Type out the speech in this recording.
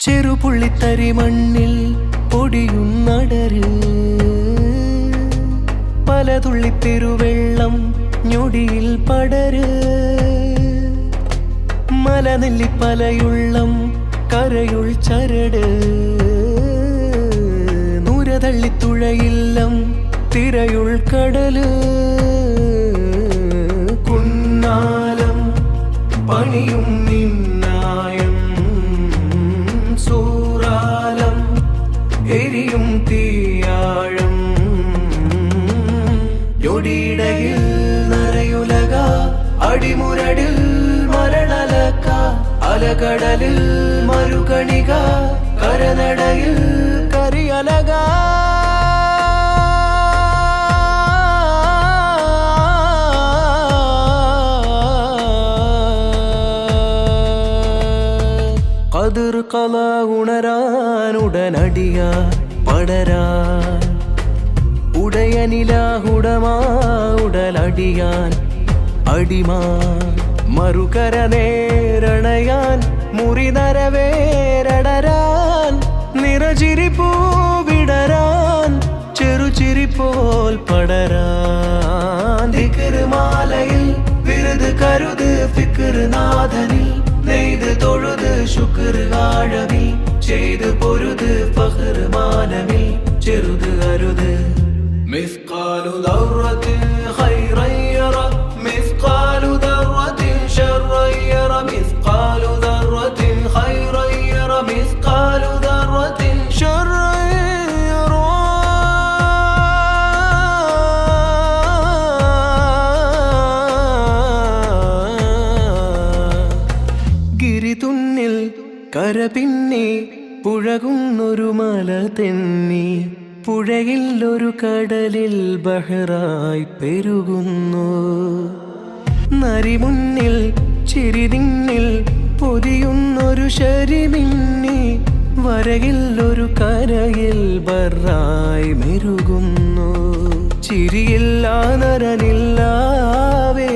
ചെറുപുള്ളിത്തരി മണ്ണിൽ പൊടിയുന്നടര് പലതുള്ളി പെരുവെള്ളം ഞൊടിയിൽ പടര് മലനെല്ലിപ്പലയുള്ളം കരയുൾ ചരട് നൂരതള്ളിത്തുഴയില്ലം തിരയുൾ കടല് കുന്നാലം പണിയും നിന്നായം സൂറാലം എരിയും തീയാഴം ഞൊടിയിടയിൽ നരയുലക അടിമുരടിൽ മരണലക്ക അലകടലിൽ മരുകണിക കരനടയിൽ കരിയലക കതിർ കല ഉണരാൻ ഉടനടിയ പടരാൻ ഉടയനിലാഹുടമാ ഉടലടിയാൻ അടിമാ മറുകര നേരണയാൻ മുറിനരവേരടരാൻ നിറചിരിപ്പൂ വിടരാൻ ചെറുചിരിപ്പോൽ പടരാൻ ദിക്റുമാലയിൽ വിരുത് കരുത് ഫിക്ർ നാഥനിൽ നെയ്ത് തൊഴുത് ശുക്ർ ആഴമിൽ ചെയ്ത് പൊരുത് ഫഖർ മാനമിൽ ചെറുത് അരുത് മിസ്ഖാലു ദർറത്തിൻ ഖൈറൻ യറ മിസ്ഖാലു ദർറത്തിൻ ശർറൻ യറ മിസ്ഖാലു ദർറത്തിൻ ഖൈറൻ യറ മിസ്ഖാലു ദർറത്തിൻ ശർറൻ യറ ഗിരിതുന്നിൽ കരപിന്നി പുഴകുന്നൊരു മല തെന്നി പുഴയിൽ ഒരു കടലിൽ ബഹറായി പെരുകുന്നു നരിമുന്നിൽ ചിരിതിന്നിൽ പൊതിയുന്നൊരു ശരിമിന്നി വരയിൽ ഒരു കരയിൽ ബറായി മെരുകുന്നു ചിരിയില്ല നരനില്ലാവേ